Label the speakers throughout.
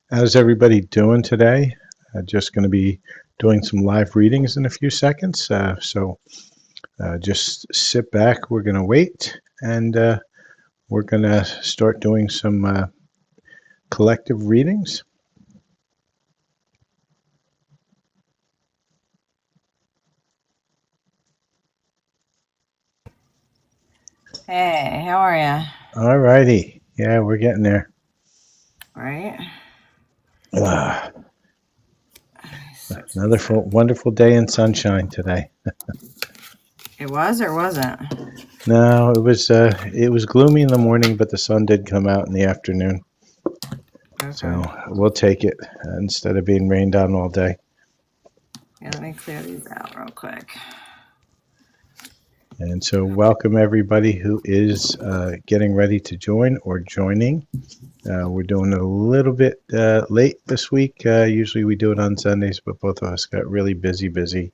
Speaker 1: How's everybody doing today? Just going to be doing some live readings in a few seconds. So just sit back. We're going to wait and we're going to start doing some collective readings.
Speaker 2: Hey, how are you?
Speaker 1: All righty. Yeah, we're getting there.
Speaker 2: Right?
Speaker 1: Uh,
Speaker 2: Switch
Speaker 1: Another
Speaker 2: these up.
Speaker 1: wonderful day in sunshine today.
Speaker 2: It was or wasn't?
Speaker 1: No, it was gloomy in the morning, but the sun did come out in the afternoon.
Speaker 2: Okay.
Speaker 1: So we'll take it instead of being rained on all day.
Speaker 2: Yeah, let me clear these out real quick.
Speaker 1: And so welcome everybody who is getting ready to join or joining. We're doing it a little bit late this week. Usually we do it on Sundays, but both of us got really busy.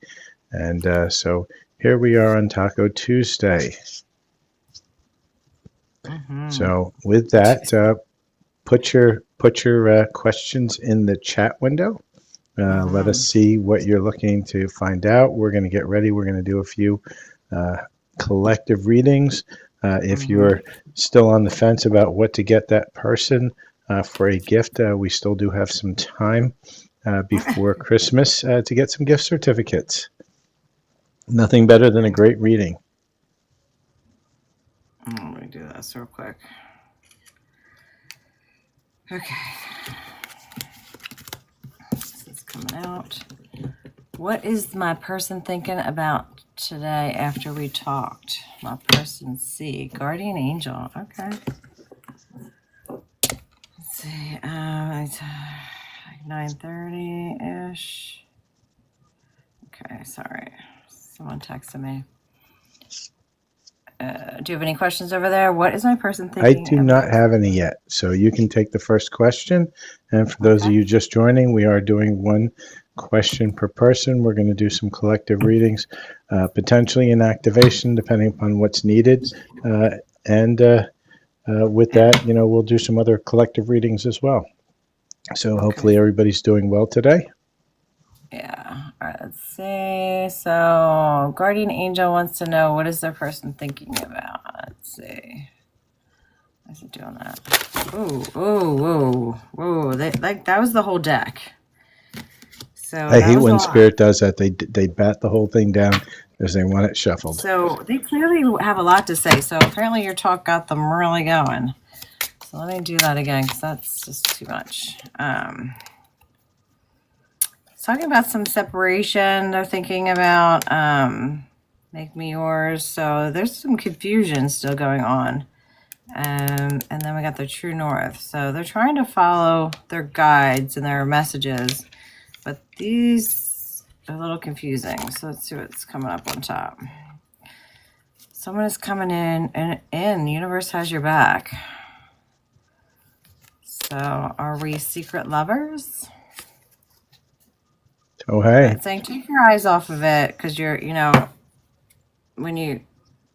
Speaker 1: And so here we are on Taco Tuesday. So with that, put your questions in the chat window. Let us see what you're looking to find out. We're going to get ready. We're going to do a few collective readings. If you're still on the fence about what to get that person for a gift, we still do have some time before Christmas to get some gift certificates. Nothing better than a great reading.
Speaker 2: Let me do this real quick. Okay. This is coming out. What is my person thinking about today after we talked? My person C. Guardian Angel. Okay. Let's see. It's like 9:30-ish. Okay, sorry. Someone texted me. Do you have any questions over there? What is my person thinking?
Speaker 1: I do not have any yet, so you can take the first question. And for those of you just joining, we are doing one question per person. We're going to do some collective readings, potentially an activation, depending upon what's needed. And with that, we'll do some other collective readings as well. So hopefully everybody's doing well today.
Speaker 2: Yeah. All right, let's see. So Guardian Angel wants to know, what is their person thinking about? Let's see. How's it doing that? Whoa. That was the whole deck. So
Speaker 1: I hate when Spirit does that. They bat the whole thing down because they want it shuffled.
Speaker 2: So they clearly have a lot to say. So apparently your talk got them really going. So let me do that again because that's just too much. Talking about some separation. They're thinking about make me yours. So there's some confusion still going on. And then we got the true north. So they're trying to follow their guides and their messages, but these are a little confusing. So let's see what's coming up on top. Someone is coming in, and the universe has your back. So are we secret lovers?
Speaker 1: Oh, hey.
Speaker 2: It's saying take your eyes off of it because you're, when you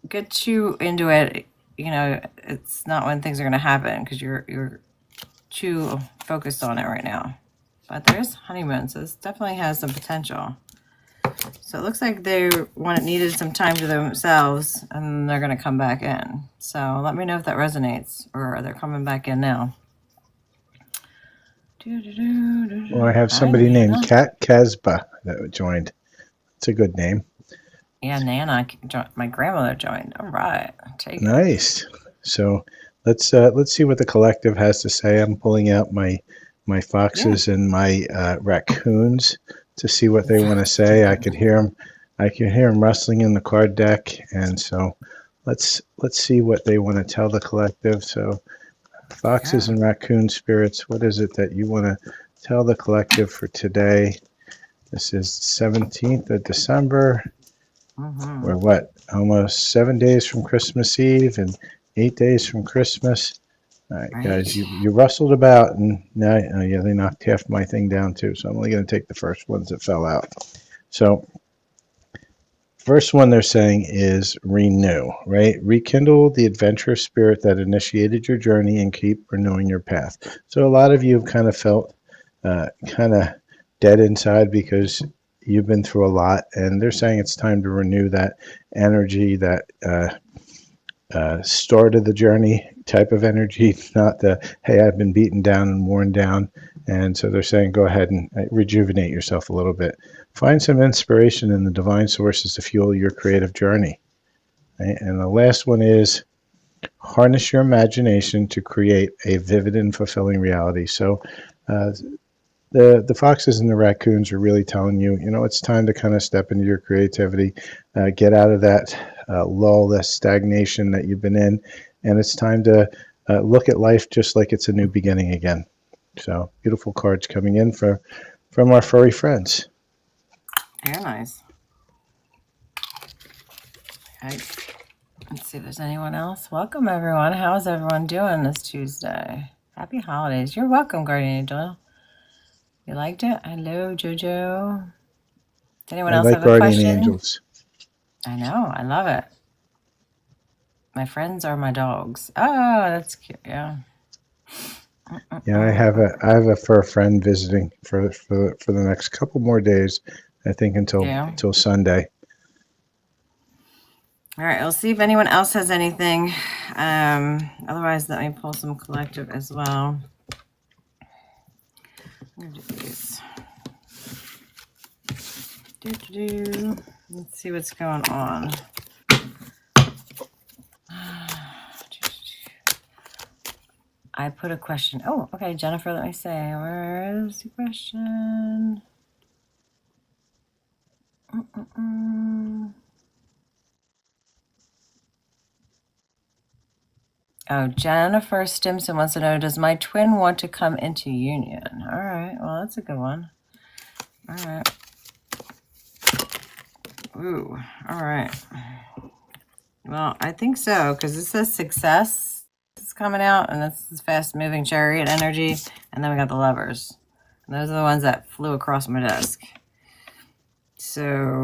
Speaker 2: get too into it, it's not when things are going to happen because you're too focused on it right now. But there's honeymoon, so this definitely has some potential. So it looks like they needed some time to themselves, and they're going to come back in. So let me know if that resonates, or they're coming back in now.
Speaker 1: Well, I have somebody named Kat Casba that joined. It's a good name.
Speaker 2: Yeah, Nana, my grandmother joined. All right, take
Speaker 1: nice.
Speaker 2: it.
Speaker 1: So let's see what the collective has to say. I'm pulling out my foxes and my raccoons to see what they want to say. I could hear them rustling in the card deck, and so let's see what they want to tell the collective. So foxes and raccoon spirits, what is it that you want to tell the collective for today? This is 17th of December. We're what? Almost 7 days from Christmas Eve and 8 days from Christmas. All right, guys, you rustled about, and now they knocked half my thing down too. So I'm only going to take the first ones that fell out. So first one they're saying is renew, right? Rekindle the adventurous spirit that initiated your journey and keep renewing your path. So a lot of you have kind of felt kind of dead inside because you've been through a lot, and they're saying it's time to renew that energy, that start of the journey type of energy, not the, hey, I've been beaten down and worn down. And so they're saying go ahead and rejuvenate yourself a little bit. Find some inspiration in the divine sources to fuel your creative journey. Right? And the last one is harness your imagination to create a vivid and fulfilling reality. So uh, the foxes and the raccoons are really telling you, it's time to kind of step into your creativity, get out of that lull, that stagnation that you've been in, and it's time to look at life just like it's a new beginning again. So beautiful cards coming in from our furry friends.
Speaker 2: Very nice. Okay. Let's see if there's anyone else. Welcome, everyone. How's everyone doing this Tuesday? Happy holidays. You're welcome, Guardian Angel. You liked it? Hello, Jojo. Does anyone else have a
Speaker 1: Guardian
Speaker 2: question?
Speaker 1: Angels.
Speaker 2: I know. I love it. My friends are my dogs. Oh, that's cute. Yeah.
Speaker 1: Yeah, I have a fur friend visiting for the next couple more days. I think until Sunday.
Speaker 2: All right, we'll see if anyone else has anything. Otherwise, let me pull some collective as well. I'm gonna do these. Let's see what's going on. I put a question. Oh, okay, Jennifer, let me say, where is the question? Oh, Jennifer Stimson wants to know, does my twin want to come into union? All right, well, that's a good one. All right. Ooh, all right. Well, I think so, because it says success is coming out, and this is fast-moving chariot energy, and then we got the lovers. And those are the ones that flew across my desk. So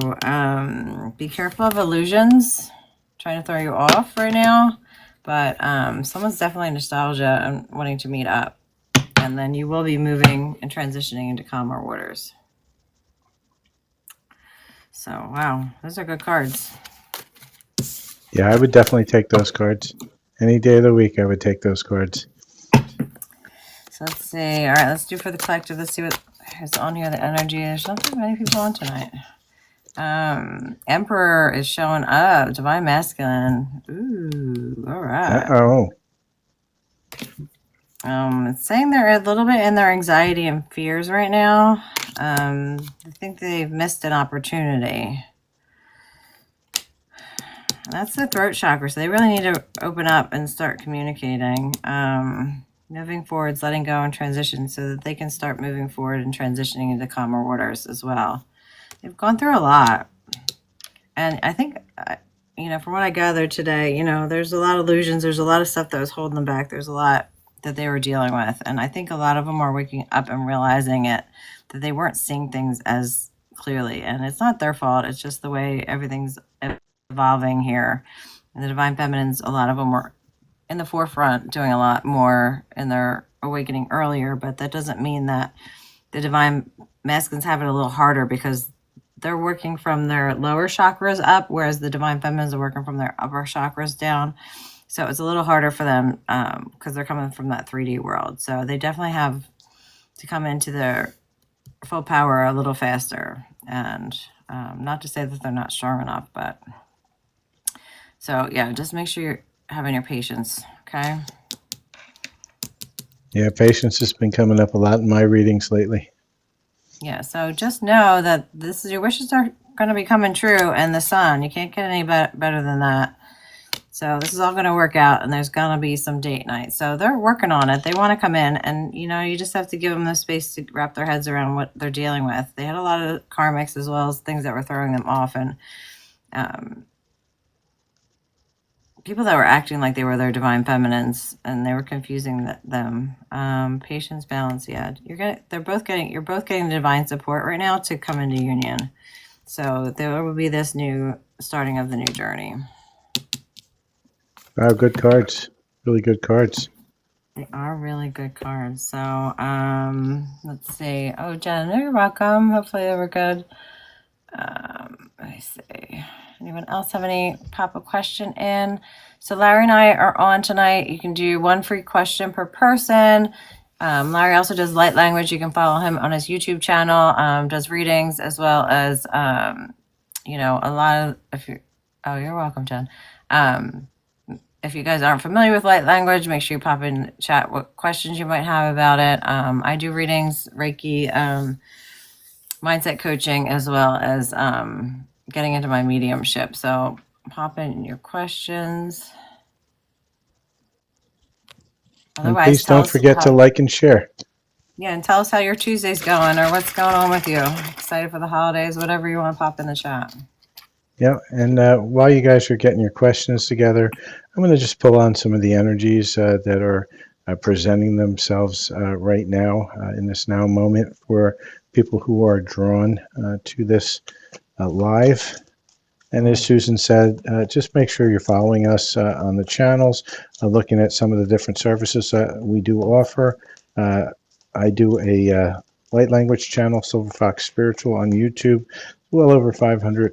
Speaker 2: be careful of illusions. I'm trying to throw you off right now, but someone's definitely nostalgia and wanting to meet up, and then you will be moving and transitioning into calmer waters. So wow, those are good cards.
Speaker 1: Yeah, I would definitely take those cards. Any day of the week, I would take those cards.
Speaker 2: So let's see. All right, let's do for the collective. Let's see what is on here. The energy. There's not that many people on tonight. Emperor is showing up. Divine Masculine. Ooh, all right.
Speaker 1: Uh-oh.
Speaker 2: It's saying they're a little bit in their anxiety and fears right now. I think they've missed an opportunity. That's the throat chakra, so they really need to open up and start communicating. Moving forwards, letting go and transition so that they can start moving forward and transitioning into calmer waters as well. They've gone through a lot. And I think, from what I gathered today, there's a lot of illusions. There's a lot of stuff that was holding them back. There's a lot that they were dealing with. And I think a lot of them are waking up and realizing that they weren't seeing things as clearly. And it's not their fault. It's just the way everything's evolving here. And the Divine Feminines, a lot of them were in the forefront doing a lot more in their awakening earlier, but that doesn't mean that the Divine Masculines have it a little harder because they're working from their lower chakras up, whereas the Divine Feminines are working from their upper chakras down. So it's a little harder for them because they're coming from that 3D world. So they definitely have to come into their full power a little faster. And not to say that they're not strong enough, but so yeah, just make sure you're having your patience, okay?
Speaker 1: Yeah, patience has been coming up a lot in my readings lately.
Speaker 2: Yeah, so just know that your wishes are going to be coming true, and the sun. You can't get any better than that. So this is all going to work out, and there's going to be some date night. So they're working on it. They want to come in, and you just have to give them the space to wrap their heads around what they're dealing with. They had a lot of karmics as well as things that were throwing them off, and people that were acting like they were their divine feminines, and they were confusing them. Patience, balance. Yeah, you're both getting the divine support right now to come into union. So there will be this new starting of the new journey.
Speaker 1: Wow, good cards. Really good cards.
Speaker 2: They are really good cards. So, let's see. Oh, Jen, you're welcome. Hopefully they were good. Let me see. Anyone else have any pop a question in? So Larry and I are on tonight. You can do one free question per person. Larry also does light language. You can follow him on his YouTube channel. Does readings as well as a lot of if you. Oh, you're welcome, Jen. If you guys aren't familiar with light language, make sure you pop in chat what questions you might have about it. I do readings, Reiki, mindset coaching, as well as getting into my mediumship. So pop in your questions.
Speaker 1: And please don't forget to like and share.
Speaker 2: Yeah, and tell us how your Tuesday's going or what's going on with you. Excited for the holidays, whatever you want to pop in the chat.
Speaker 1: Yeah, and while you guys are getting your questions together, I'm going to just pull on some of the energies that are presenting themselves right now in this now moment for people who are drawn to this live. And as Susan said, just make sure you're following us on the channels, looking at some of the different services that we do offer. I do a light language channel, Silver Fox Spiritual, on YouTube. Well over 500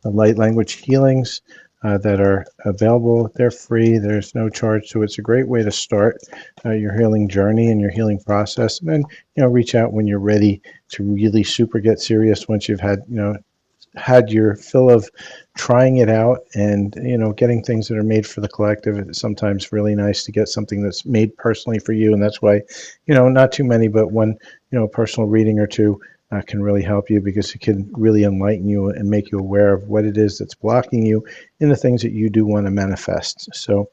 Speaker 1: light language healings that are available. They're free. There's no charge, so it's a great way to start your healing journey and your healing process. And then, reach out when you're ready to really super get serious once you've had your fill of trying it out and getting things that are made for the collective. It's sometimes really nice to get something that's made personally for you, and that's why not too many, but one personal reading or two can really help you, because it can really enlighten you and make you aware of what it is that's blocking you in the things that you do want to manifest. So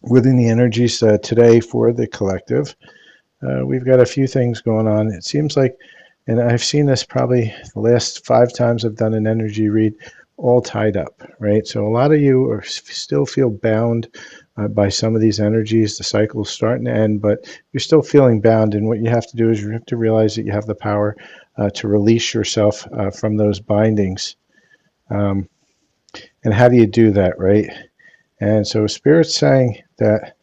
Speaker 1: within the energies today for the collective, we've got a few things going on. It seems like, and I've seen this probably the last 5 times I've done an energy read, all tied up, right? So a lot of you still feel bound by some of these energies. The cycle is starting to end, but you're still feeling bound. And what you have to do is you have to realize that you have the power to release yourself from those bindings. And how do you do that, right? And so Spirit's saying that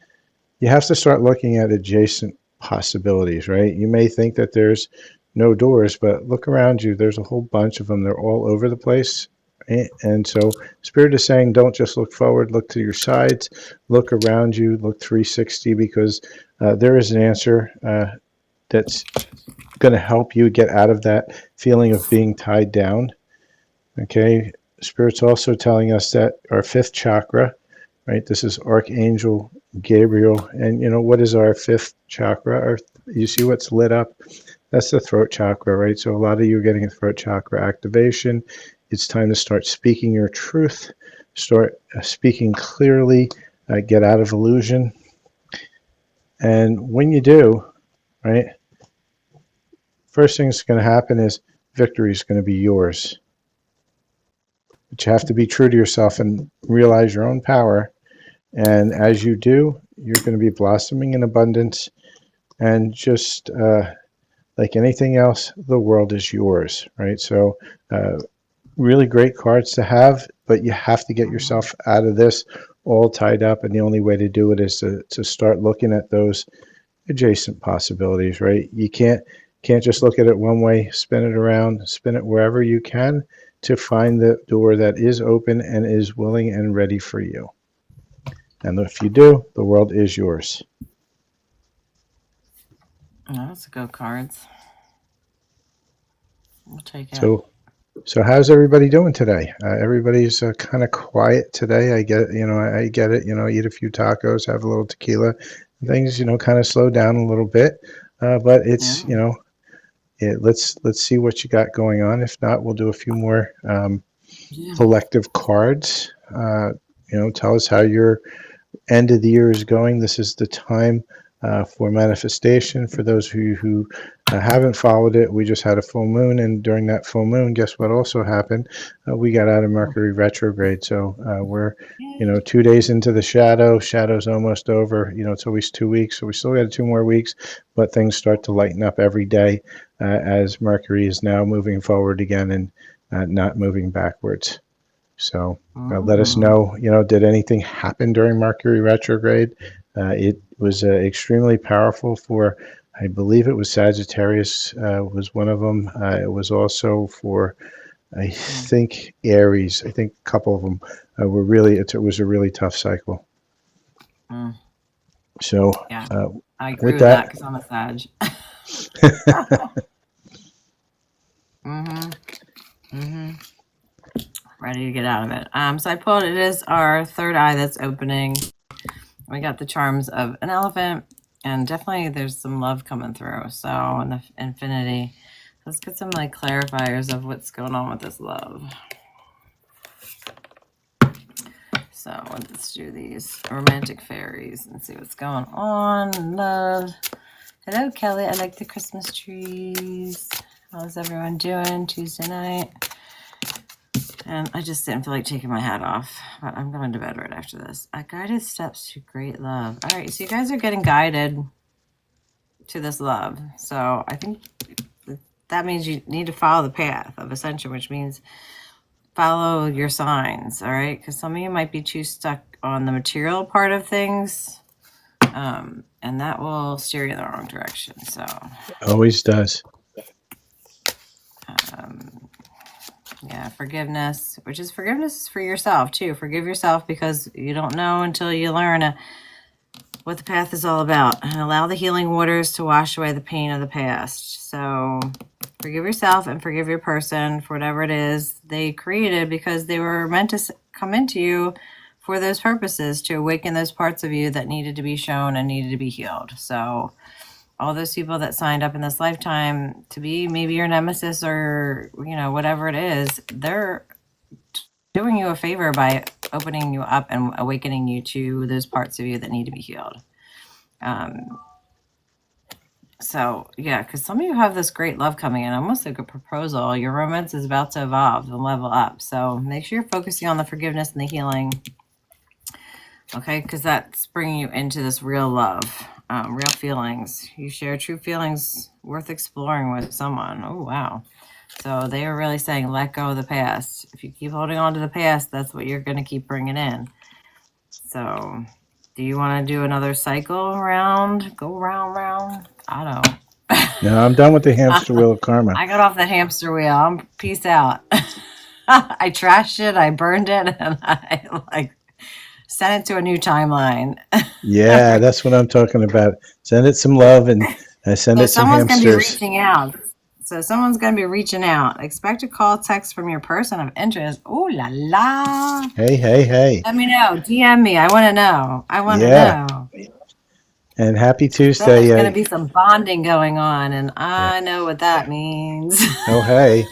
Speaker 1: you have to start looking at adjacent possibilities, right? You may think that there's no doors, but look around you. There's a whole bunch of them. They're all over the place. And so Spirit is saying, don't just look forward, look to your sides, look around you, look 360, because there is an answer that's going to help you get out of that feeling of being tied down. Okay. Spirit's also telling us that our 5th chakra, right? This is Archangel Gabriel. And what is our 5th chakra? You see what's lit up? That's the throat chakra, right? So a lot of you are getting a throat chakra activation. It's time to start speaking your truth, start speaking clearly, get out of illusion. And when you do, right, first thing that's going to happen is victory is going to be yours. But you have to be true to yourself and realize your own power. And as you do, you're going to be blossoming in abundance. And just like anything else, the world is yours, right? So really great cards to have, but you have to get yourself out of this all tied up. And the only way to do it is to start looking at those adjacent possibilities, right? You can't just look at it one way, spin it around, spin it wherever you can to find the door that is open and is willing and ready for you. And if you do, the world is yours.
Speaker 2: Oh, that's good cards. We'll take it.
Speaker 1: So how's everybody doing today? Everybody's kind of quiet today. I get it. Eat a few tacos, have a little tequila. Things, kind of slow down a little bit. But it's, let's see what you got going on. If not, we'll do a few more collective cards. Tell us how your end of the year is going. This is the time for manifestation. For those who haven't followed it, we just had a full moon, and during that full moon, guess what also happened? We got out of Mercury retrograde. So we're 2 days into the shadow's almost over. It's always 2 weeks, so we still got 2 more weeks, but things start to lighten up every day as Mercury is now moving forward again and not moving backwards. So let us know, did anything happen during Mercury retrograde? It was extremely powerful for, I believe it was Sagittarius was one of them. It was also for, I think, Aries. I think a couple of them were really, it was a really tough cycle.
Speaker 2: Mm.
Speaker 1: So
Speaker 2: Yeah, I agree
Speaker 1: with
Speaker 2: with that
Speaker 1: that,
Speaker 2: because I'm a Sag. Ready to get out of it. So I pulled, it is our third eye that's opening. We got the charms of an elephant, and definitely there's some love coming through. So in the infinity, let's get some like clarifiers of what's going on with this love. So let's do these romantic fairies and see what's going on. Love. Hello, Kelly. I like the Christmas trees. How's everyone doing Tuesday night? And I just didn't feel like taking my hat off, but I'm going to bed right after this. Guided steps to great love. All right, so you guys are getting guided to this love. So I think that means you need to follow the path of ascension, which means follow your signs, all right? Because some of you might be too stuck on the material part of things, and that will steer you in the wrong direction. So
Speaker 1: always does.
Speaker 2: Yeah, forgiveness, which is forgiveness for yourself too. Forgive yourself because you don't know until you learn what the path is all about, and allow the healing waters to wash away the pain of the past. So forgive yourself and forgive your person for whatever it is they created, because they were meant to come into you for those purposes, to awaken those parts of you that needed to be shown and needed to be healed. So all those people that signed up in this lifetime to be maybe your nemesis or, you know, whatever it is, they're doing you a favor by opening you up and awakening you to those parts of you that need to be healed. So yeah, because some of you have this great love coming in, almost like a proposal. Your romance is about to evolve and level up. So make sure you're focusing on the forgiveness and the healing. Okay, because that's bringing you into this real love, real feelings. You share true feelings worth exploring with someone. Oh, wow. So they are really saying, let go of the past. If you keep holding on to the past, that's what you're going to keep bringing in. So do you want to do another cycle around? Go round? I don't.
Speaker 1: No, I'm done with the hamster wheel of karma.
Speaker 2: I got off that hamster wheel. I'm peace out. I trashed it. I burned it. And I send it to a new timeline.
Speaker 1: Yeah, that's what I'm talking about. Send it some love and send
Speaker 2: So
Speaker 1: it some
Speaker 2: someone's going to be
Speaker 1: hamsters.
Speaker 2: reaching out. So someone's going to be reaching out. Expect a call, text from your person of interest. Ooh la la.
Speaker 1: Hey.
Speaker 2: Let me know. DM me. I want to know.
Speaker 1: Yeah. And happy Tuesday.
Speaker 2: There's going to be some bonding going on, and I know what that means.
Speaker 1: Oh, hey.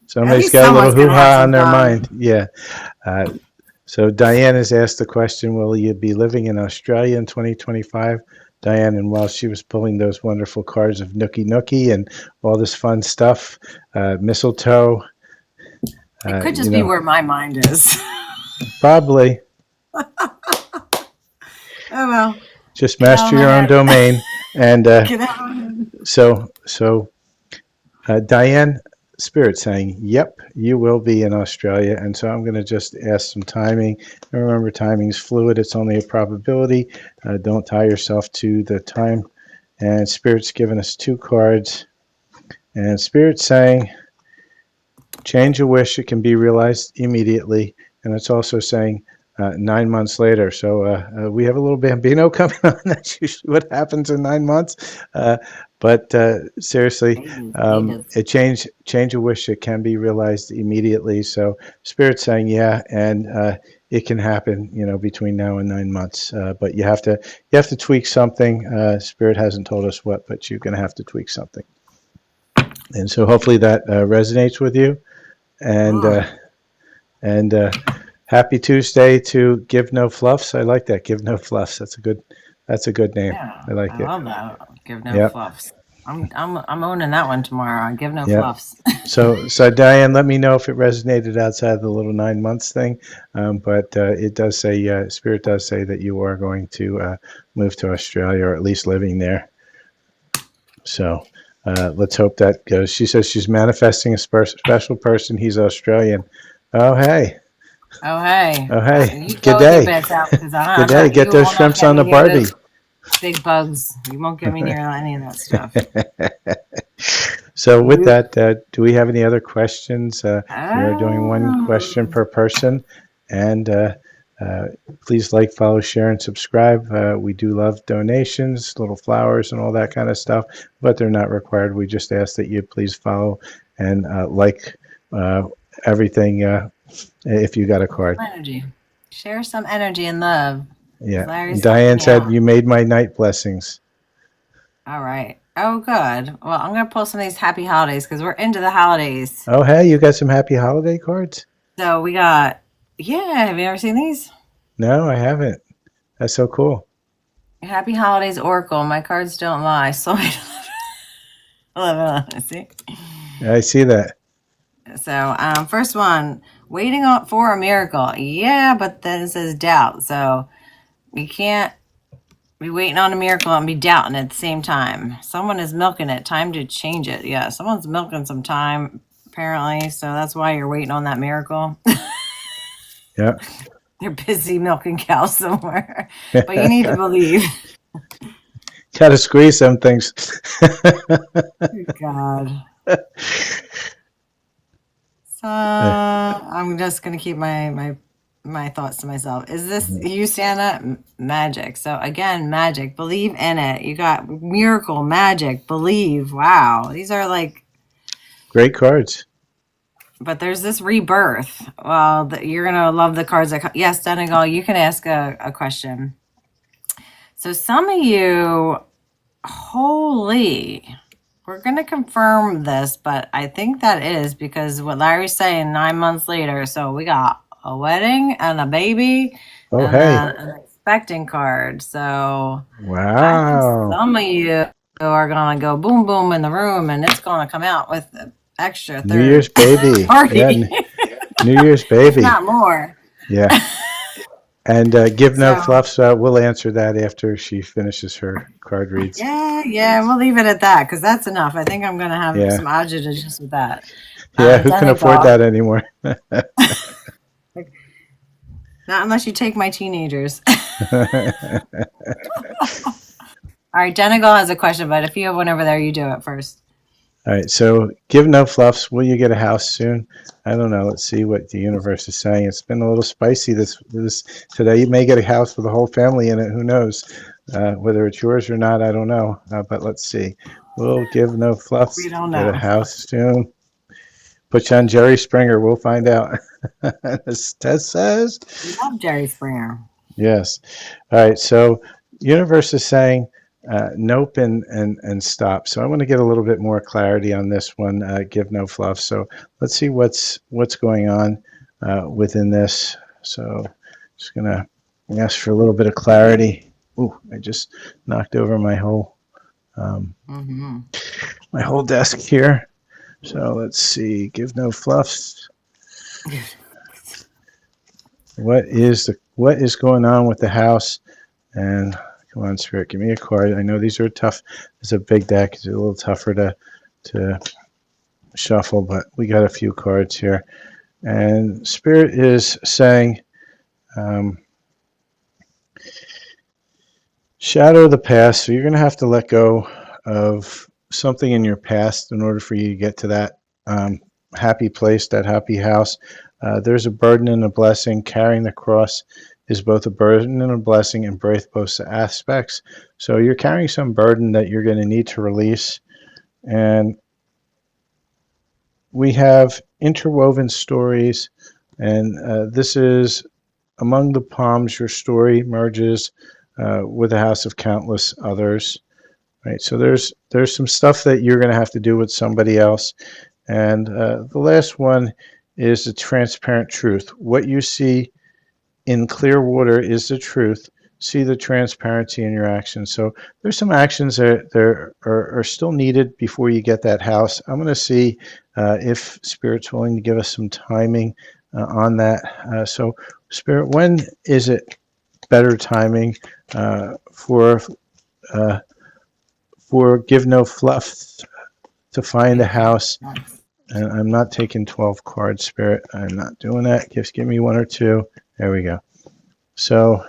Speaker 1: Somebody's got a little hoo-ha on their mind. Yeah. So Diane has asked the question, will you be living in Australia in 2025? Diane, and while she was pulling those wonderful cards of Nookie Nookie and all this fun stuff, mistletoe.
Speaker 2: It could just be where my mind is.
Speaker 1: Probably.
Speaker 2: Oh, well.
Speaker 1: Just master your own domain. And so Diane, Spirit saying, yep, you will be in Australia. And so I'm going to just ask some timing. And remember, timing's fluid. It's only a probability. Don't tie yourself to the time. And Spirit's given us 2 cards. And Spirit's saying, change a wish. It can be realized immediately. And it's also saying 9 months later. So we have a little Bambino coming on. That's usually what happens in 9 months. But seriously, a change a wish, it can be realized immediately. So Spirit's saying, yeah, and it can happen, between now and 9 months. But you have to tweak something. Spirit hasn't told us what, but you're going to have to tweak something. And so hopefully that resonates with you. And happy Tuesday to Give No Fluffs. I like that. Give No Fluffs. That's a good name.
Speaker 2: Yeah,
Speaker 1: I like it.
Speaker 2: I love that. Give No Fluffs. I'm owning that one tomorrow. Give No Fluffs.
Speaker 1: So Diane, let me know if it resonated outside the little 9 months thing. But it does say, Spirit does say that you are going to move to Australia, or at least living there. So let's hope that goes. She says she's manifesting a special person. He's Australian. Oh, hey.
Speaker 2: Oh, hey.
Speaker 1: Oh, hey.
Speaker 2: You
Speaker 1: Good
Speaker 2: go with your
Speaker 1: day.
Speaker 2: bets out because
Speaker 1: Good
Speaker 2: I'm
Speaker 1: day.
Speaker 2: not.
Speaker 1: Get
Speaker 2: You
Speaker 1: those
Speaker 2: will not
Speaker 1: shrimps
Speaker 2: get
Speaker 1: on
Speaker 2: me
Speaker 1: the
Speaker 2: near
Speaker 1: Barbie.
Speaker 2: those big bugs. You won't get me near any of that stuff.
Speaker 1: So with
Speaker 2: Nope.
Speaker 1: that, do we have any other questions? We are doing one question
Speaker 2: Um,
Speaker 1: per person. And uh, please like, follow, share, and subscribe. We do love donations, little flowers, and all that kind of stuff, but they're not required. We just ask that you please follow and like uh, everything if you got a card.
Speaker 2: energy. Share some energy and love.
Speaker 1: Yeah. And
Speaker 2: Larry's helping
Speaker 1: Diane
Speaker 2: me
Speaker 1: said,
Speaker 2: out.
Speaker 1: you made my night blessings.
Speaker 2: All right. Oh, good. Well, I'm going to pull some of these happy holidays because we're into the holidays.
Speaker 1: Oh, hey, you got some happy holiday cards?
Speaker 2: So we got, yeah, have you ever seen these?
Speaker 1: No, I haven't. That's so cool.
Speaker 2: Happy Holidays Oracle. My cards don't lie. So 11, see?
Speaker 1: I see that.
Speaker 2: So, first one, waiting for a miracle. Yeah, but then it says doubt. So we can't be waiting on a miracle and be doubting at the same time. Someone is milking it. Time to change it. Yeah, someone's milking some time, apparently. So that's why you're waiting on that miracle.
Speaker 1: Yeah.
Speaker 2: They're busy milking cows somewhere. But you need to believe.
Speaker 1: Got to squeeze some things.
Speaker 2: God. So I'm just gonna keep my thoughts to myself. Is this you, Santa? Magic. So again, magic. Believe in it. You got miracle, magic, believe. Wow, these are like.
Speaker 1: Great cards.
Speaker 2: But there's this rebirth. Well, you're gonna love the cards. Yes, Donegal, you can ask a question. So some of you, holy. We're going to confirm this, but I think that is because what Larry's saying 9 months later. So we got a wedding and a baby
Speaker 1: Oh,
Speaker 2: and
Speaker 1: hey.
Speaker 2: then an expecting card. So I think
Speaker 1: Wow.
Speaker 2: some of you are going to go boom, boom in the room and it's going to come out with the extra
Speaker 1: New Year's
Speaker 2: third
Speaker 1: baby.
Speaker 2: party,
Speaker 1: Yeah, New Year's
Speaker 2: if
Speaker 1: baby.
Speaker 2: not more.
Speaker 1: Yeah. And give no
Speaker 2: So
Speaker 1: fluffs. We'll answer that after she finishes her card reads.
Speaker 2: yeah, we'll leave it at that because that's enough. I think I'm going to have
Speaker 1: Yeah.
Speaker 2: some agita just with that.
Speaker 1: Yeah. Who can afford
Speaker 2: Donegal.
Speaker 1: that anymore?
Speaker 2: Not unless you take my teenagers. All right, Donegal has a question, but if you have one over there, you do it first.
Speaker 1: All right. So give no fluffs. Will you get a house soon? I don't know. Let's see what the universe is saying. It's been a little spicy this today. You may get a house with the whole family in it. Who knows? Whether it's yours or not, I don't know. But let's see. We'll give no fluffs.
Speaker 2: We don't
Speaker 1: Get a
Speaker 2: know.
Speaker 1: house soon. Put you on Jerry Springer. We'll find out. As Tess says.
Speaker 2: We love Jerry Springer.
Speaker 1: Yes. All right. So universe is saying nope and stop. So I want to get a little bit more clarity on this one. Give no fluff. So let's see what's going on within this. So just gonna ask for a little bit of clarity. Ooh, I just knocked over my whole my whole desk here. So let's see. Give no fluffs. What is going on with the house? And come on, Spirit, give me a card. I know these are tough. It's a big deck. It's a little tougher to shuffle, but we got a few cards here. And Spirit is saying, shadow the past. So you're going to have to let go of something in your past in order for you to get to that happy place, that happy house. There's a burden and a blessing. Carrying the cross is both a burden and a blessing in both aspects. So you're carrying some burden that you're going to need to release. And we have interwoven stories. And this is among the palms, your story merges with a house of countless others. Right. So there's some stuff that you're going to have to do with somebody else. And the last one is the transparent truth. What you see in clear water is the truth. See the transparency in your actions. So there's some actions that are still needed before you get that house. I'm going to see if Spirit's willing to give us some timing on that. So Spirit, when is it better timing for give no fluff to find a house And I'm not taking 12 cards, Spirit. I'm not doing that. Just give me one or two. There we go. So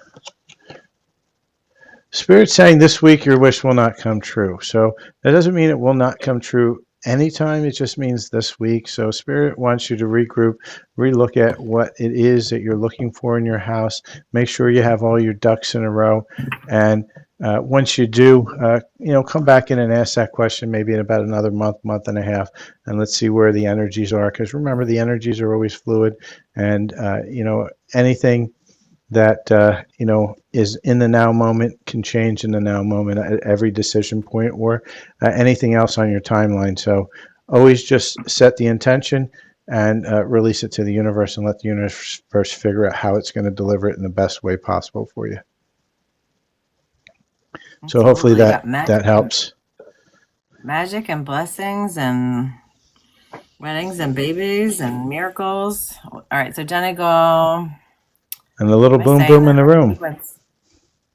Speaker 1: Spirit's saying this week your wish will not come true. So that doesn't mean it will not come true anytime. It just means this week. So Spirit wants you to regroup, relook at what it is that you're looking for in your house. Make sure you have all your ducks in a row. And once you do, come back in and ask that question maybe in about another month and a half, and let's see where the energies are. Because remember, the energies are always fluid, and anything that is in the now moment can change in the now moment at every decision point, or anything else on your timeline. So always just set the intention and release it to the universe, and let the universe figure out how it's going to deliver it in the best way possible for you. So hopefully that helps.
Speaker 2: Magic and blessings and weddings and babies and miracles. All right, so Jenny, go.
Speaker 1: And a little boom boom in the room.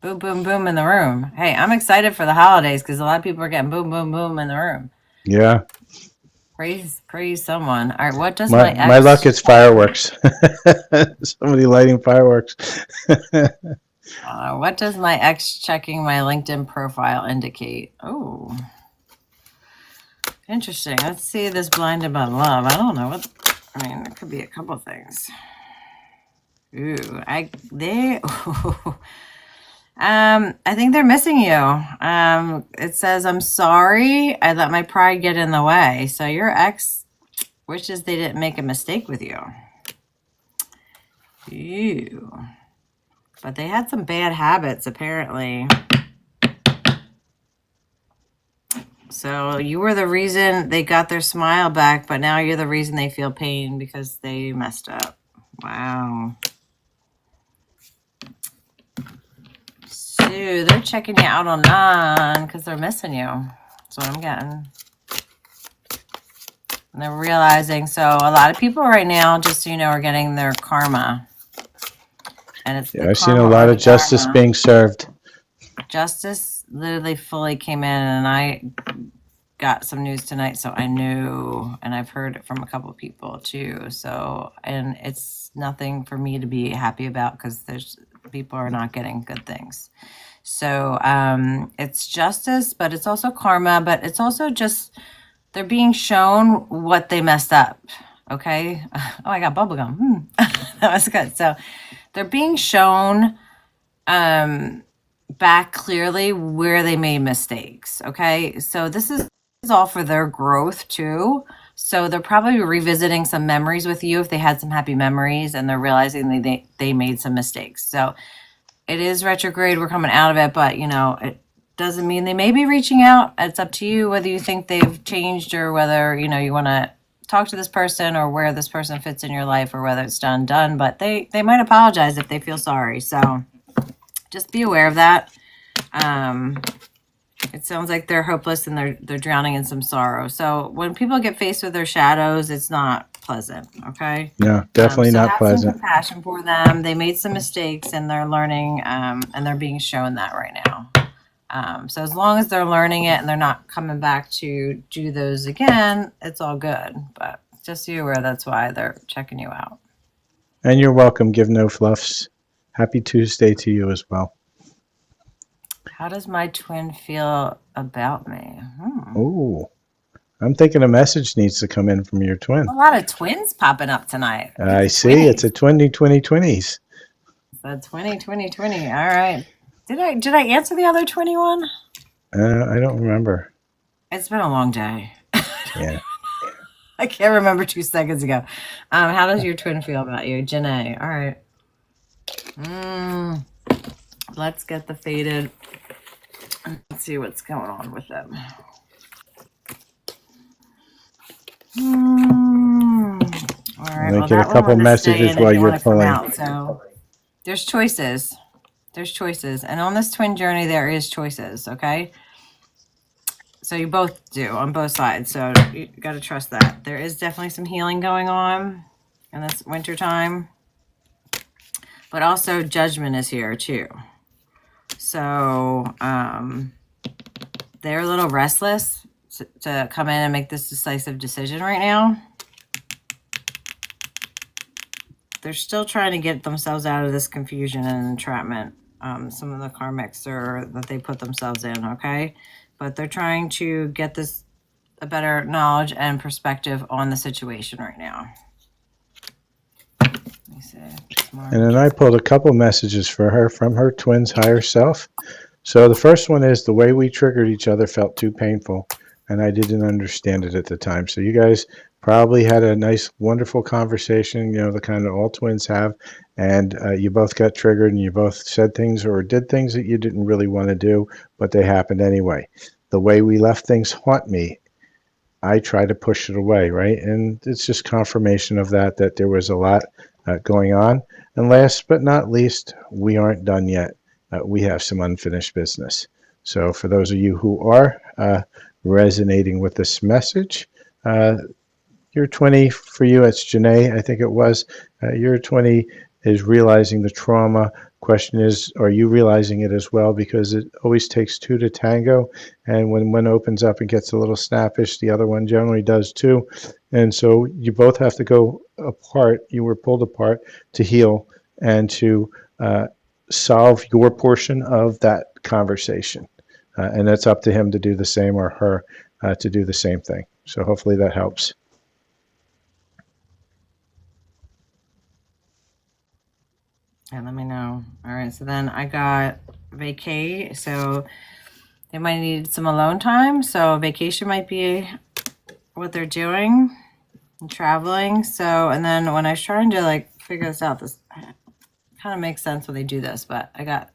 Speaker 2: Boom boom boom in the room. Hey, I'm excited for the holidays because a lot of people are getting boom boom boom in the room.
Speaker 1: Yeah.
Speaker 2: Praise someone. All right, what does
Speaker 1: my luck is fireworks. Somebody lighting fireworks.
Speaker 2: What does my ex checking my LinkedIn profile indicate? Oh, interesting. Let's see this blinded by love. I don't know what. I mean, it could be a couple of things. Ooh, I think they're missing you. It says, I'm sorry, I let my pride get in the way. So your ex wishes they didn't make a mistake with you. Ew. But they had some bad habits, apparently. So you were the reason they got their smile back, but now you're the reason they feel pain because they messed up. Wow. So they're checking you out on none because they're missing you. That's what I'm getting. And they're realizing, so a lot of people right now, just so you know, are getting their karma. And it's
Speaker 1: I've seen a lot of justice being served.
Speaker 2: Justice literally fully came in, and I got some news tonight, so I knew, and I've heard it from a couple of people too. So, and it's nothing for me to be happy about because people are not getting good things. So it's justice, but it's also karma, but it's also just they're being shown what they messed up. Okay. Oh, I got bubblegum. That was good. So they're being shown back clearly where they made mistakes. Okay. So this is all for their growth too. So they're probably revisiting some memories with you if they had some happy memories, and they're realizing they made some mistakes. So it is retrograde. We're coming out of it, but it doesn't mean they may be reaching out. It's up to you whether you think they've changed or whether, you want to talk to this person or where this person fits in your life or whether it's done, but they might apologize if they feel sorry. So just be aware of that. It sounds like they're hopeless and they're drowning in some sorrow. So when people get faced with their shadows, it's not pleasant. Okay.
Speaker 1: No, definitely
Speaker 2: so
Speaker 1: not
Speaker 2: have
Speaker 1: pleasant.
Speaker 2: Some compassion for them. They made some mistakes and they're learning, and they're being shown that right now. So as long as they're learning it and they're not coming back to do those again, it's all good. But just so you're aware, that's why they're checking you out.
Speaker 1: And you're welcome. Give no fluffs. Happy Tuesday to you as well.
Speaker 2: How does my twin feel about me?
Speaker 1: Oh, I'm thinking a message needs to come in from your twin.
Speaker 2: A lot of twins popping up tonight.
Speaker 1: I see. It's a 2020s.
Speaker 2: The 2020. All right. Did I answer the other 21?
Speaker 1: I don't remember.
Speaker 2: It's been a long day.
Speaker 1: Yeah.
Speaker 2: I can't remember 2 seconds ago. How does your twin feel about you? Janae. All right. Let's get the faded. Let's see what's going on with them. All right.
Speaker 1: Well, get a couple messages while you're pulling.
Speaker 2: So there's choices. And on this twin journey, there is choices. Okay. So you both do on both sides. So you got to trust that. There is definitely some healing going on in this winter time. But also judgment is here too. So they're a little restless to come in and make this decisive decision right now. they're still trying to get themselves out of this confusion and entrapment. Some of the karmics that they put themselves in, okay? But they're trying to get this a better knowledge and perspective on the situation right now. Let me see.
Speaker 1: And then I pulled a couple messages for her from her twin's higher self. So the first one is, the way we triggered each other felt too painful, and I didn't understand it at the time. So you guys probably had a nice, wonderful conversation, the kind that all twins have, and you both got triggered, and you both said things or did things that you didn't really want to do, but they happened anyway. The way we left things haunt me. I try to push it away, right? And it's just confirmation of that there was a lot going on. And last but not least, we aren't done yet. We have some unfinished business. So for those of you who are resonating with this message, year 20 for you, it's Janae, I think it was. Year 20 is realizing the trauma. Question is, are you realizing it as well? Because it always takes two to tango. And when one opens up and gets a little snappish, the other one generally does too. And so you both have to go apart. You were pulled apart to heal and to solve your portion of that conversation. And it's up to him to do the same, or her to do the same thing. So hopefully that helps.
Speaker 2: And let me know. All right, so then I got vacay. So they might need some alone time. So vacation might be what they're doing and traveling. So, and then when I was trying to like figure this out, this kind of makes sense when they do this, but they're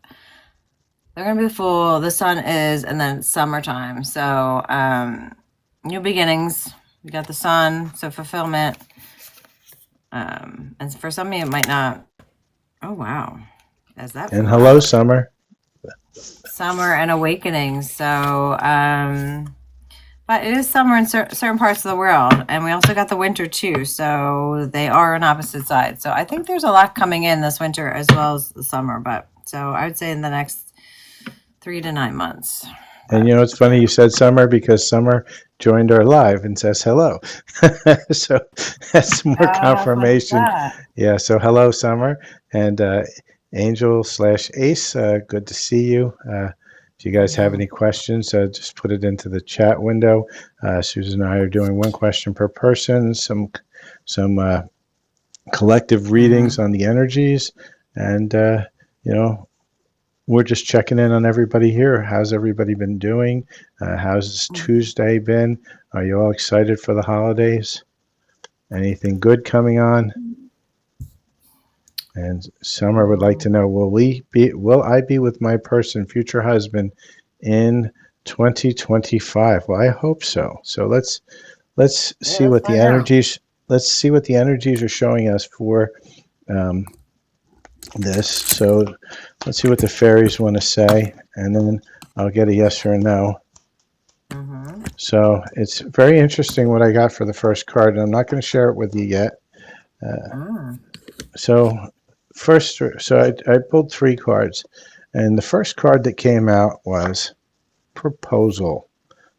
Speaker 2: going to be full. The sun is, and then summertime. So, new beginnings. We got the sun. So fulfillment. And for some of you, it might not. Oh, wow. Is that
Speaker 1: and hello, summer.
Speaker 2: Summer and awakening. So, but it is summer in certain parts of the world. And we also got the winter too. So they are on opposite sides. So I think there's a lot coming in this winter as well as the summer. But so I would say in the next 3 to 9 months.
Speaker 1: And it's funny you said summer, because Summer joined our live and says hello. So that's more confirmation. Yeah, so hello, Summer. And Angel/Ace, good to see you. If you guys have any questions, just put it into the chat window. Susan and I are doing one question per person, some collective readings on the energies, and we're just checking in on everybody here. How's everybody been doing? How's Tuesday been? Are you all excited for the holidays? Anything good coming on? And Summer would like to know, will I be with my future husband in 2025? Well, I hope so. So let's see what the energies. Let's see what the energies are showing us for this. So let's see what the fairies want to say, and then I'll get a yes or a no. So it's very interesting what I got for the first card, and I'm not going to share it with you yet. So I pulled 3 cards, and the first card that came out was proposal.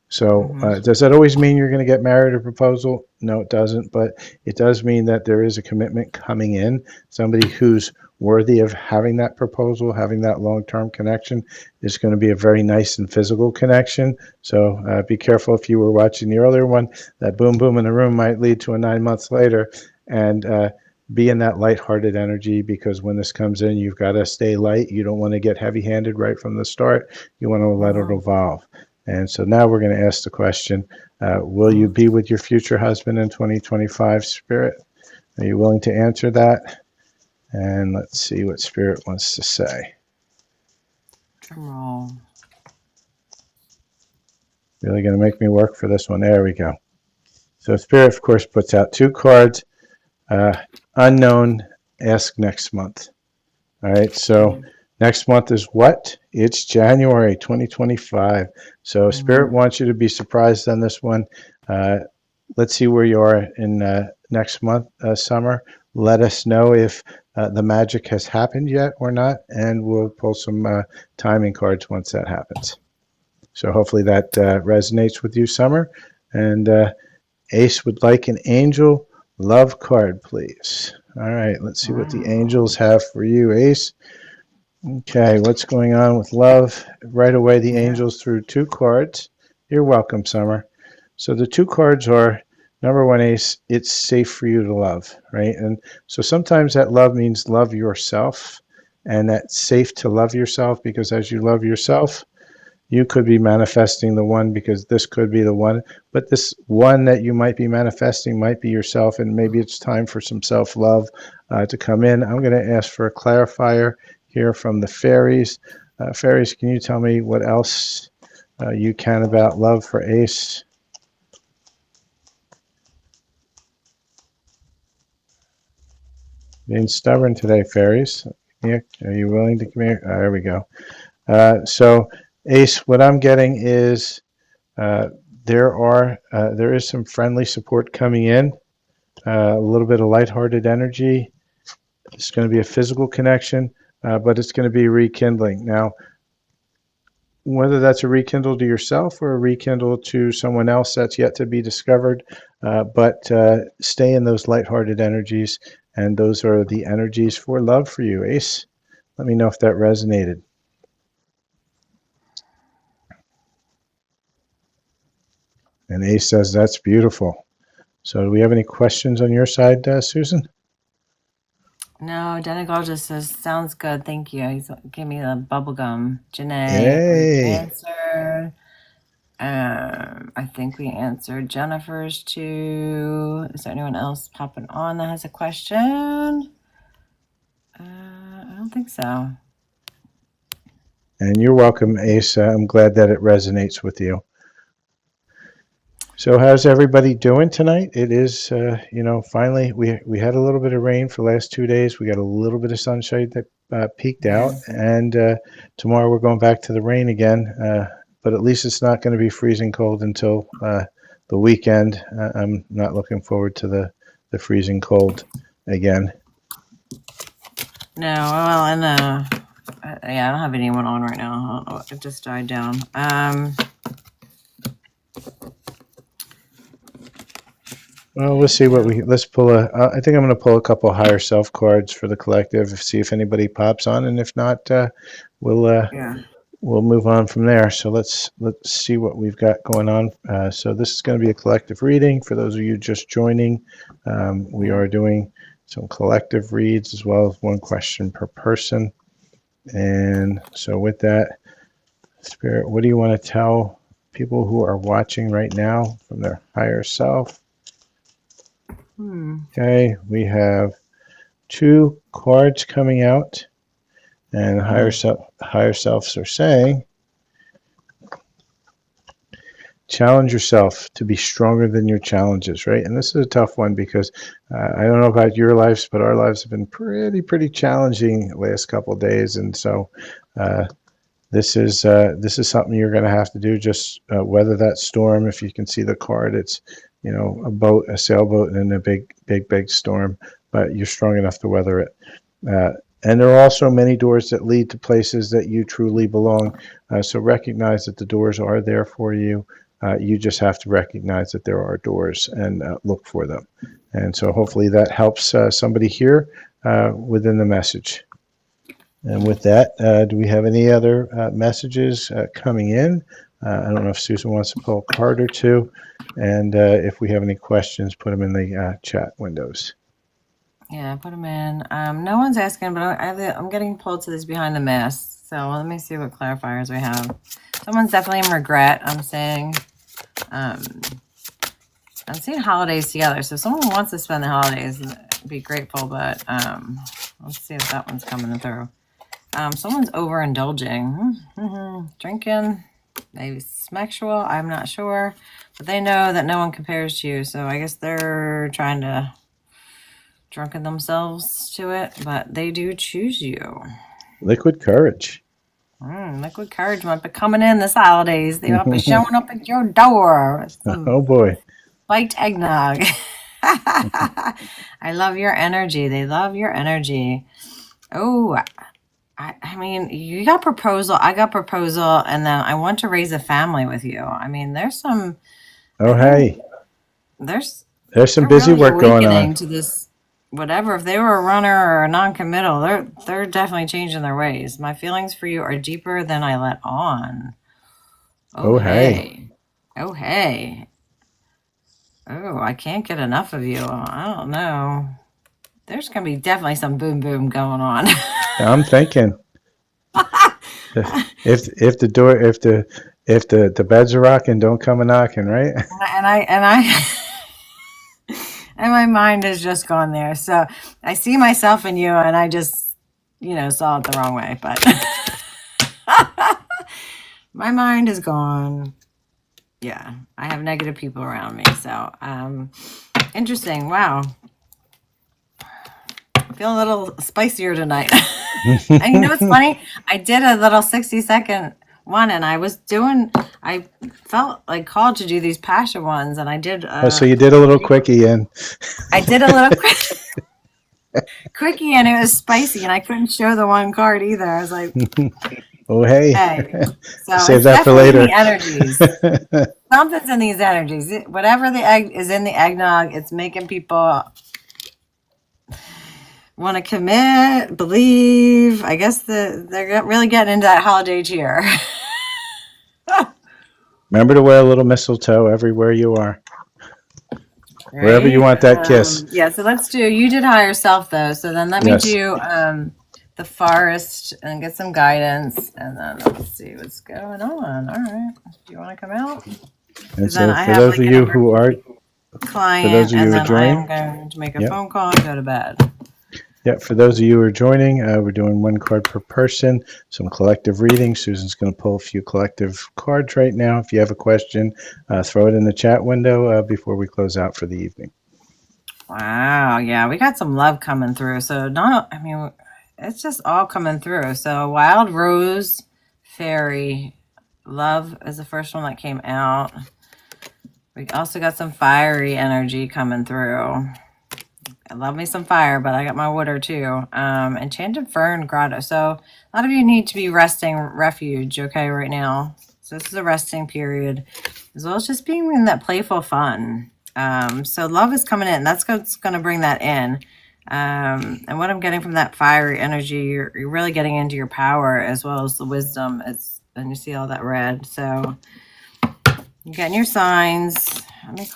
Speaker 1: So does that always mean you're going to get married or proposal? No, it doesn't, but it does mean that there is a commitment coming in. Somebody who's worthy of having that proposal, having that long-term connection, is going to be a very nice and physical connection. So be careful if you were watching the earlier one. That boom boom in the room might lead to a 9 months later, and be in that lighthearted energy, because when this comes in, you've got to stay light. You don't want to get heavy-handed right from the start. You want to let it evolve. And so now we're going to ask the question, will you be with your future husband in 2025, Spirit? Are you willing to answer that? And let's see what Spirit wants to say.
Speaker 2: Drum roll.
Speaker 1: Really going to make me work for this one. There we go. So Spirit, of course, puts out 2 cards. Unknown, ask next month. All right, so next month is what? It's January 2025. So Spirit wants you to be surprised on this one. Let's see where you are in next month, Summer. Let us know if the magic has happened yet or not, and we'll pull some timing cards once that happens. So hopefully that resonates with you, Summer. And Ace would like an angel love card, please. All right, let's see what the
Speaker 2: Wow.
Speaker 1: angels have for you, Ace. Okay, what's going on with love? Right away, the
Speaker 2: Yeah.
Speaker 1: angels threw two cards. You're welcome, Summer. So the two cards are number one, Ace, it's safe for you to love, right? And so sometimes that love means love yourself, and that's safe to love yourself because as you love yourself, you could be manifesting the one because this could be the one, but this one that you might be manifesting might be yourself, and maybe it's time for some self-love to come in. I'm going to ask for a clarifier here from the fairies. Fairies, can you tell me what else you can about love for Ace? Being stubborn today, fairies. Yeah, are you willing to come here? There we go. So, Ace, what I'm getting is uh, there is some friendly support coming in, a little bit of lighthearted energy. It's going to be a physical connection, but it's going to be rekindling. Now, whether that's a rekindle to yourself or a rekindle to someone else, that's yet to be discovered. But stay in those lighthearted energies, and those are the energies for love for you, Ace. Let me know if that resonated. And Ace says that's beautiful. So, do we have any questions on your side, Susan?
Speaker 2: No, Denigal just says, sounds good. Thank you. He's giving me the bubble gum. Janae, we've
Speaker 1: Yay!
Speaker 2: answered. I think we answered Jennifer's too. Is there anyone else popping on that has a question? I don't think so.
Speaker 1: And you're welcome, Ace. I'm glad that it resonates with you. So how's everybody doing tonight? It is, finally we had a little bit of rain for the last 2 days. We got a little bit of sunshine that peaked out, and tomorrow we're going back to the rain again. But at least it's not going to be freezing cold until the weekend. I'm not looking forward to the freezing cold again.
Speaker 2: No, well, and yeah, I don't have anyone on right now. It just died down.
Speaker 1: Well, we'll see what let's pull I think I'm going to pull a couple higher self cards for the collective, see if anybody pops on, and if not, we'll
Speaker 2: Yeah.
Speaker 1: we'll move on from there. So let's see what we've got going on. So this is going to be a collective reading. For those of you just joining, we are doing some collective reads as well as one question per person. And so with that, Spirit, what do you want to tell people who are watching right now from their higher self? Okay, we have two cards coming out, and higher selves are saying, challenge yourself to be stronger than your challenges, right? And this is a tough one because I don't know about your lives, but our lives have been pretty challenging the last couple of days, and so this is something you're going to have to do. Just weather that storm. If you can see the card, it's a boat, a sailboat, and a big storm, but you're strong enough to weather it. And there are also many doors that lead to places that you truly belong. So recognize that the doors are there for you. You just have to recognize that there are doors and look for them. And so hopefully that helps somebody here within the message. And with that, do we have any other messages coming in? I don't know if Susan wants to pull a card or two. And if we have any questions, put them in the chat windows.
Speaker 2: Yeah, put them in. No one's asking, but I'm getting pulled to this behind the mask. So let me see what clarifiers we have. Someone's definitely in regret. I'm saying, I'm seeing holidays together. So if someone wants to spend the holidays, be grateful. But let's see if that one's coming through. Someone's overindulging, drinking, maybe sexual. I'm not sure, but they know that no one compares to you. So I guess they're trying to drunken themselves to it, but they do choose you.
Speaker 1: Liquid courage.
Speaker 2: Liquid courage might be coming in this holidays. They might be showing up at your door.
Speaker 1: Oh boy.
Speaker 2: Spiked eggnog. I love your energy. They love your energy. Oh, I mean, you got proposal. I got proposal, and then I want to raise a family with you. I mean, there's some.
Speaker 1: Oh, hey.
Speaker 2: There's
Speaker 1: some busy
Speaker 2: really
Speaker 1: work going on.
Speaker 2: To this. whatever, if they were a runner or a non-committal, they're definitely changing their ways. My feelings for you are deeper than I let on. Oh
Speaker 1: Oh, hey.
Speaker 2: hey. Oh hey. Oh, I can't get enough of you. I don't know. There's gonna be definitely some boom boom going on.
Speaker 1: I'm thinking if the door if the beds are rocking, don't come a knocking, right?
Speaker 2: and I and my mind has just gone there. So I see myself in you, and I just, saw it the wrong way. But my mind is gone. Yeah, I have negative people around me. So, interesting. Wow. I feel a little spicier tonight. And you know what's funny? I did a little 60-second one, and I felt like called to do these passion ones, and I did.
Speaker 1: Oh, so you did a little quickie, and
Speaker 2: I did a little quickie, and it was spicy, and I couldn't show the one card either. I was like,
Speaker 1: oh, hey.
Speaker 2: hey. So
Speaker 1: Save
Speaker 2: it's
Speaker 1: that for
Speaker 2: definitely
Speaker 1: later.
Speaker 2: the energies. Something's in these energies. Whatever the egg is in the eggnog, it's making people want to commit, believe. I guess they're really getting into that holiday cheer.
Speaker 1: Remember to wear a little mistletoe everywhere you are.
Speaker 2: Right?
Speaker 1: Wherever you want that kiss.
Speaker 2: Yeah, so let's do, you did higher self though. So then let me
Speaker 1: Yes.
Speaker 2: do the forest and get some guidance, and then let's see what's going on. All right. Do you want to come out?
Speaker 1: And
Speaker 2: Then
Speaker 1: so
Speaker 2: I
Speaker 1: for
Speaker 2: have
Speaker 1: those
Speaker 2: like
Speaker 1: of you who are
Speaker 2: client,
Speaker 1: for those of you
Speaker 2: and
Speaker 1: who are
Speaker 2: then I
Speaker 1: joining,
Speaker 2: am going to make a
Speaker 1: Yep.
Speaker 2: phone call and go to bed.
Speaker 1: yeah, for those of you who are joining, we're doing one card per person, some collective reading. Susan's going to pull a few collective cards right now. If you have a question, throw it in the chat window before we close out for the evening.
Speaker 2: Wow, yeah, we got some love coming through. So it's just all coming through. So Wild Rose, Fairy, Love is the first one that came out. We also got some fiery energy coming through. I love me some fire, but I got my water too. Enchanted Fern Grotto. So a lot of you need to be resting refuge, okay, right now. So this is a resting period, as well as just being in that playful fun. So love is coming in. That's what's going to bring that in. And what I'm getting from that fiery energy, you're really getting into your power as well as the wisdom. And you see all that red. So you're getting your signs. Let me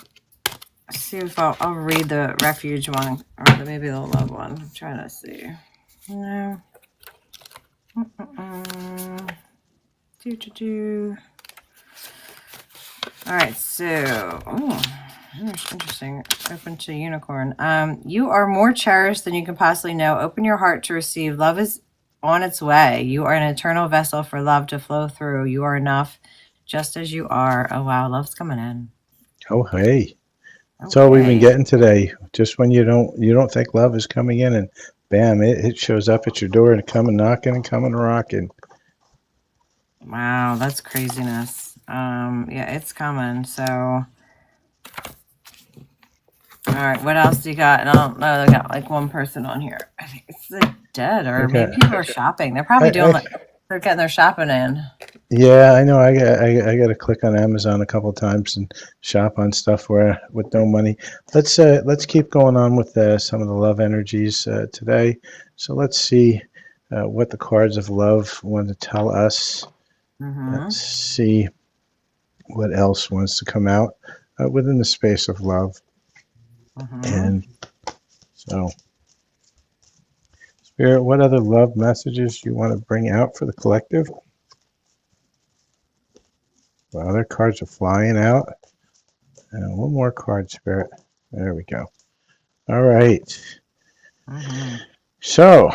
Speaker 2: see if I'll read the refuge one, or maybe the love one. I'm trying to see. No. All right, so interesting. Open to unicorn. You are more cherished than you can possibly know. Open your heart to receive. Love is on its way. You are an eternal vessel for love to flow through. You are enough, just as you are. Oh wow, love's coming in.
Speaker 1: Oh, hey. That's all we've been getting today. Just when you don't think love is coming in, and bam, it shows up at your door and coming knocking and coming rocking.
Speaker 2: Wow, that's craziness. Yeah, it's coming. So, all right, what else do you got? And I don't know. I got like one person on here. I think it's like dead, or maybe people are shopping. They're probably they're getting their shopping in.
Speaker 1: Yeah, I know. I got to click on Amazon a couple of times and shop on stuff with no money. Let's keep going on with some of the love energies today. So let's see what the cards of love want to tell us. Let's see what else wants to come out within the space of love. And so, Spirit, what other love messages do you want to bring out for the collective? Well, their cards are flying out. And one more card, Spirit. There we go. All right. So,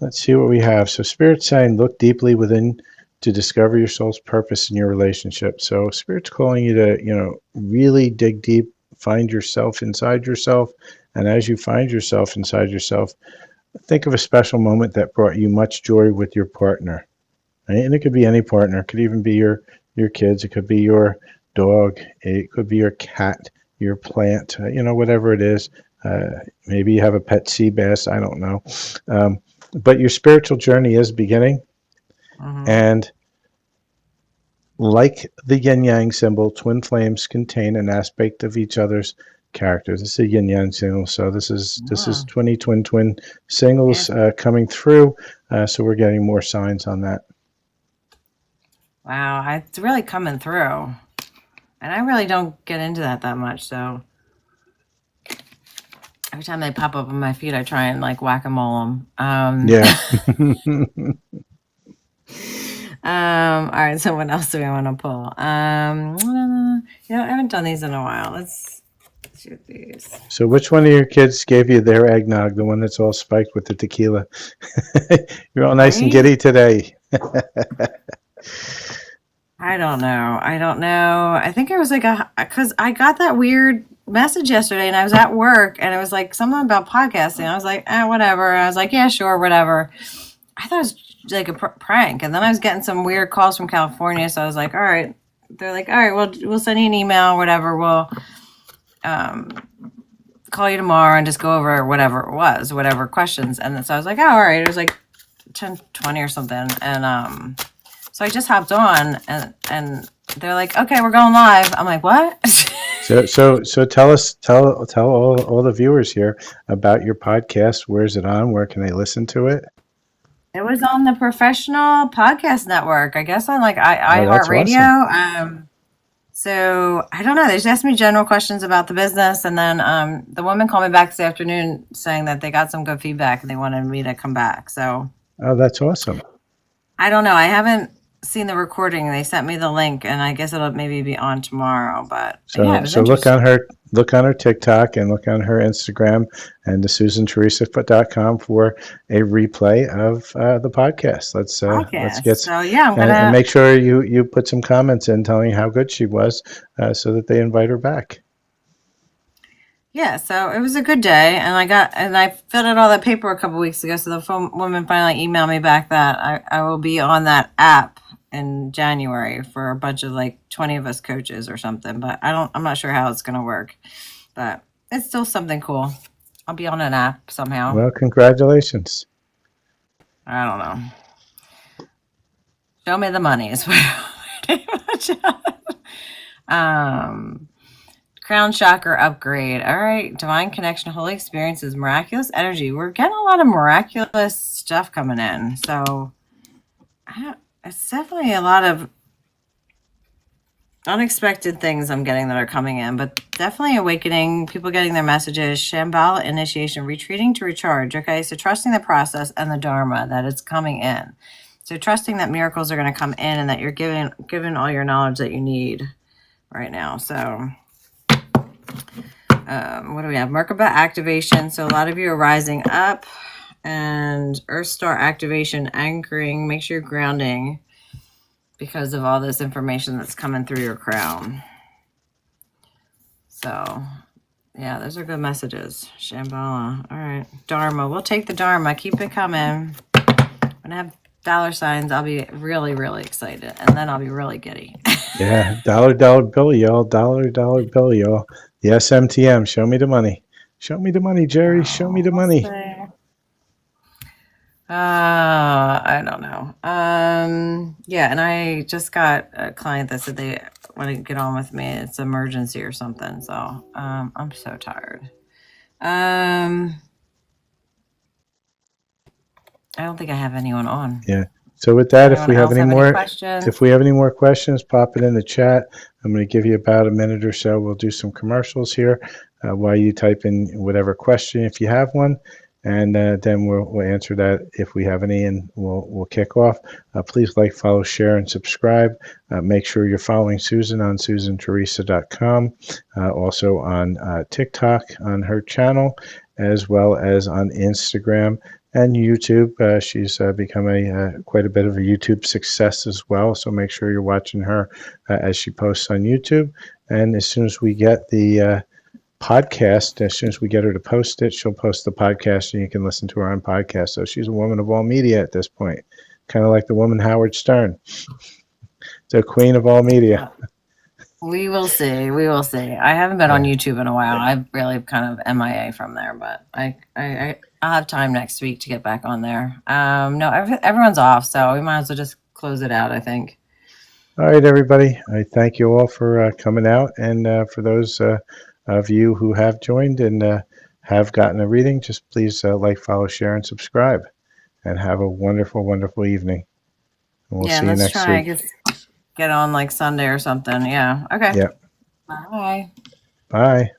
Speaker 1: let's see what we have. So, Spirit's saying, look deeply within to discover your soul's purpose in your relationship. So, Spirit's calling you to, really dig deep, find yourself inside yourself. And as you find yourself inside yourself, think of a special moment that brought you much joy with your partner. Right? And it could be any partner. It could even be your kids. It could be your dog. It could be your cat, your plant, whatever it is. Maybe you have a pet sea bass. I don't know. But your spiritual journey is beginning. And like the yin yang symbol, twin flames contain an aspect of each other's characters. This is a yin yang single, so this is
Speaker 2: Wow.
Speaker 1: 20 twin singles
Speaker 2: Yeah.
Speaker 1: coming through. So we're getting more signs on that.
Speaker 2: Wow. It's really coming through. And I really don't get into that much. So every time they pop up on my feed, I try and like whack-a-mole them.
Speaker 1: Yeah.
Speaker 2: All right. So what else do we want to pull? I haven't done these in a while. Let's do these.
Speaker 1: So which one of your kids gave you their eggnog? The one that's all spiked with the tequila. You're all nice and giddy today.
Speaker 2: I don't know. I think it was like because I got that weird message yesterday and I was at work and it was like something about podcasting. I was like, whatever. I was like, yeah, sure, whatever. I thought it was like a prank. And then I was getting some weird calls from California. So I was like, all right. They're like, all right, well, we'll send you an email, whatever. We'll call you tomorrow and just go over whatever questions. And so I was like, oh, all right. It was like 10:20 or something. And so I just hopped on and they're like, okay, we're going live. I'm like, what?
Speaker 1: So tell all the viewers here about your podcast. Where's it on? Where can they listen to it?
Speaker 2: It was on the Professional Podcast Network, I guess on like
Speaker 1: that's
Speaker 2: iHeartRadio.
Speaker 1: awesome.
Speaker 2: So I don't know. They just asked me general questions about the business. And then the woman called me back this afternoon saying that they got some good feedback and they wanted me to come back. So
Speaker 1: Oh, that's awesome.
Speaker 2: I don't know. I haven't seen the recording. They sent me the link and I guess it'll maybe be on tomorrow. But
Speaker 1: So
Speaker 2: yeah, it was
Speaker 1: so look
Speaker 2: interesting.
Speaker 1: on her TikTok and look on her Instagram and the SusanTeresa.com for a replay of the podcast. Let's
Speaker 2: Podcast.
Speaker 1: get
Speaker 2: So yeah, I'm
Speaker 1: and
Speaker 2: gonna.
Speaker 1: make sure you put some comments in telling how good she was, so that they invite her back.
Speaker 2: Yeah, so it was a good day, and I filled out all that paperwork a couple weeks ago. So the phone woman finally emailed me back that I will be on that app in January for a bunch of like 20 of us coaches or something. But I'm not sure how it's gonna work, but it's still something cool. I'll be on an app somehow.
Speaker 1: Well, congratulations.
Speaker 2: I don't know. Show me the money is pretty much. Crown chakra upgrade. All right. Divine connection, holy experiences, miraculous energy. We're getting a lot of miraculous stuff coming in. So it's definitely a lot of unexpected things I'm getting that are coming in, but definitely awakening, people getting their messages, Shambhala initiation, retreating to recharge. Okay. So trusting the process and the Dharma that it's coming in. So trusting that miracles are going to come in and that you're given all your knowledge that you need right now. So what do we have? Merkaba activation. So a lot of you are rising up, and Earth Star activation, anchoring. Make sure you're grounding because of all this information that's coming through your crown. So yeah, those are good messages. Shambhala. All right. Dharma. We'll take the Dharma. Keep it coming. When I have dollar signs, I'll be really, really excited. And then I'll be really giddy.
Speaker 1: Yeah, dollar bill, y'all. Dollar bill, y'all. The SMTM. Show me the money. Show me the money, Jerry. Show me the money.
Speaker 2: I don't know. Yeah, and I just got a client that said they want to get on with me. It's emergency or something. So I'm so tired. I don't think I have anyone on.
Speaker 1: Yeah. So with that, if we have any more questions, pop it in the chat. I'm going to give you about a minute or so. We'll do some commercials here while you type in whatever question if you have one, and then we'll answer that if we have any, and we'll kick off. Please like, follow, share, and subscribe. Make sure you're following Susan on SusanTeresa.com, also on TikTok on her channel, as well as on Instagram and YouTube. She's become quite a bit of a YouTube success as well, so make sure you're watching her as she posts on YouTube. And as soon as we get the podcast, as soon as we get her to post it, she'll post the podcast and you can listen to her on podcast. So she's a woman of all media at this point, kind of like the woman Howard Stern. The queen of all media.
Speaker 2: We will see. I haven't been on YouTube in a while. I've really kind of MIA from there, but I'll have time next week to get back on there. No, everyone's off, so we might as well just close it out, I think.
Speaker 1: All right, everybody. I thank you all for coming out, and for those of you who have joined and have gotten a reading, just please like, follow, share, and subscribe. And have a wonderful, wonderful evening. And we'll
Speaker 2: Yeah,
Speaker 1: see
Speaker 2: and
Speaker 1: you
Speaker 2: let's
Speaker 1: next
Speaker 2: try. I
Speaker 1: week.
Speaker 2: guess get on like Sunday or something. Yeah. Okay.
Speaker 1: Yep.
Speaker 2: Bye.
Speaker 1: Bye.